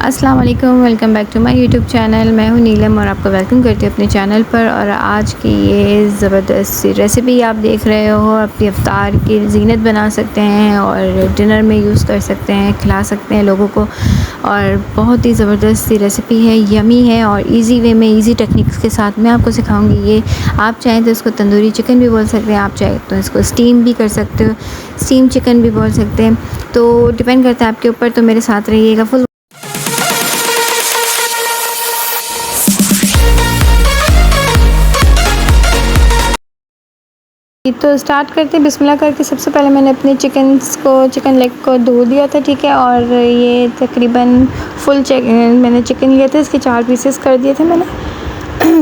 अस्सलाम वालेकुम, welcome back to my YouTube channel. मैं हूं नीलम और आपको वेलकम करती हूँ अपने चैनल पर। और आज की ये ज़बरदस्त सी रेसिपी आप देख रहे हो, अपनी इफ्तार की ज़ीनत बना सकते हैं और डिनर में यूज़ कर सकते हैं, खिला सकते हैं लोगों को। और बहुत ही ज़बरदस्त सी रेसिपी है, यमी है और इजी वे में, इजी टेक्निक्स के साथ मैं आपको सिखाऊंगी। ये आप चाहें तो इसको तंदूरी चिकन भी बोल सकते हैं, आप चाहें तो इसको स्टीम भी कर सकते हो, स्टीम चिकन भी बोल सकते हैं। तो डिपेंड करता है आपके ऊपर। तो मेरे साथ रहिएगा फुल। तो स्टार्ट करते हैं बिस्मिल्लाह करके। सबसे पहले मैंने अपने चिकन लेग को धो दिया था, ठीक है। और ये तकरीबन फुल मैंने चिकन लिया था, इसके 4 पीसेस कर दिए थे मैंने।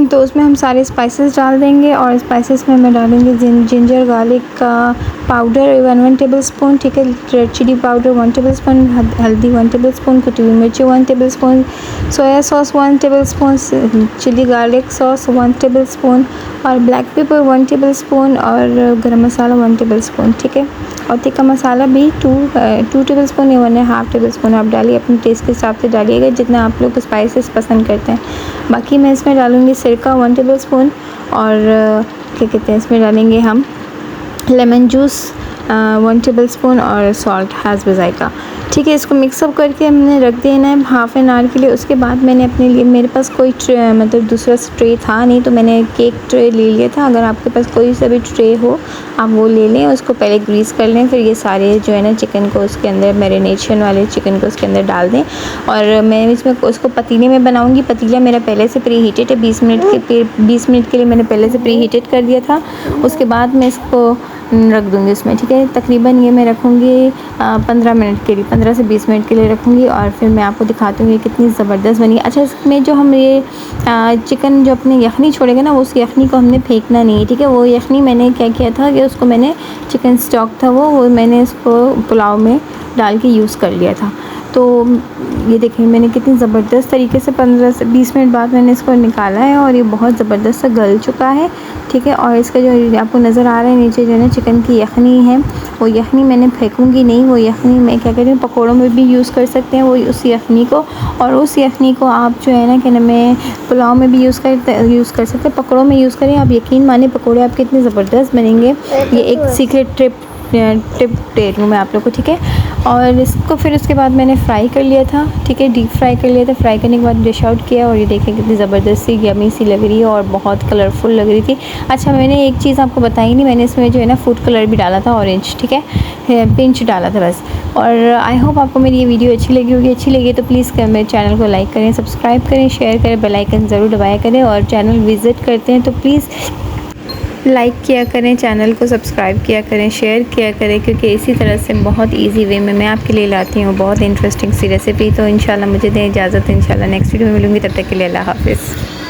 तो उसमें हम सारे स्पाइसेस डाल देंगे और स्पाइसेस में मैं डालेंगे जिंजर गार्लिक का पाउडर 1 टेबल स्पून, ठीक है। Red chilli powder 1 tablespoon, हल्दी 1 टेबल स्पून, कुटी हुई मिर्ची 1 tablespoon, soya sauce 1 tablespoon, chilli garlic sauce 1 tablespoon और ब्लैक पेपर 1 टेबल स्पून और गरम मसाला 1 टेबल स्पून, ठीक है। और तिक्का मसाला भी 2 टेबल स्पून या 1.5 टेबल स्पून आप डालिए, अपने टेस्ट के हिसाब से डालिएगा जितना आप लोग स्पाइसेस पसंद करते हैं। बाकी मैं इसमें डालूँगी सिरका 1 टेबल स्पून और क्या कहते हैं, इसमें डालेंगे हम लेमन जूस 1 टेबल स्पून और सॉल्ट हैज़ जायका, ठीक है। इसको मिक्सअप करके हमने रख देना है हाफ़ एन आवर के लिए। उसके बाद मैंने अपने लिए, मेरे पास कोई मतलब दूसरा ट्रे था नहीं, तो मैंने केक ट्रे ले लिया था। अगर आपके पास कोई सा भी ट्रे हो आप वो ले लें, उसको पहले ग्रीस कर लें, फिर ये सारे जो है ना चिकन को उसके अंदर, मैरिनेशन वाले चिकन को उसके अंदर डाल दें। और मैं इसमें उसको पतीले में बनाऊँगी। पतीला मेरा पहले से प्री हीटेड है, 20 मिनट के लिए मैंने पहले से प्री हीटेड कर दिया था। उसके बाद मैं इसको रख दूँगी उसमें, ठीक है। तकरीबन ये मैं रखूँगी 15 मिनट के लिए, 15 से 20 मिनट के लिए रखूँगी और फिर मैं आपको दिखाती हूँ ये कितनी ज़बरदस्त बनी है। अच्छा, इसमें जो हम ये चिकन जो अपने यखनी छोड़ेगा ना, उस यखनी को हमने फेंकना नहीं है, ठीक है। वो यखनी मैंने क्या किया था कि उसको मैंने, चिकन स्टॉक था वो मैंने उसको पुलाव में डाल के यूज़ कर लिया था। तो ये देखिए मैंने कितनी ज़बरदस्त तरीके से 15 से 20 मिनट बाद मैंने इसको निकाला है और ये बहुत ज़बरदस्त सा गल चुका है, ठीक है। और इसका जो आपको नज़र आ रहा है नीचे जो है ना चिकन की यखनी है, वो यखनी मैंने फेंकूँगी नहीं। वो यखनी मैं क्या कहती हूँ, पकौड़ों में भी यूज़ कर सकते हैं वो उस यखनी को। और उस यखनी को आप जो है ना क्या नाम है, पुलाव में भी यूज़ कर सकते हैं, पकौड़ों में यूज़ करें। आप यकीन माने पकौड़े आपके इतने ज़बरदस्त बनेंगे। ये एक सीक्रेट टिप दे दूँ मैं आप लोग को, ठीक है। और इसको फिर उसके बाद मैंने फ्राई कर लिया था, ठीक है, डीप फ्राई कर लिया था। फ्राई करने के बाद डिश आउट किया और ये देखें कितनी ज़बरदस्त सी यमी सी लग रही है और बहुत कलरफुल लग रही थी। अच्छा, मैंने एक चीज़ आपको बताई नहीं, मैंने इसमें जो है ना फूड कलर भी डाला था, ऑरेंज, ठीक है, पिंच डाला था बस। और आई होप आपको मेरी ये वीडियो अच्छी लगी होगी। अच्छी लगी तो प्लीज़ मेरे चैनल को लाइक करें, सब्सक्राइब करें, शेयर करें, बेल आइकन ज़रूर दबाया करें। और चैनल विज़िट करते हैं तो प्लीज़ लाइक किया करें, चैनल को सब्सक्राइब किया करें, शेयर किया करें, क्योंकि इसी तरह से बहुत इजी वे में मैं आपके लिए लाती हूँ बहुत इंटरेस्टिंग सी रेसिपी। तो इंशाल्लाह मुझे दें इजाज़त, इंशाल्लाह नेक्स्ट वीडियो में मिलूँगी, तब तक के लिए अल्लाह हाफ़िज़।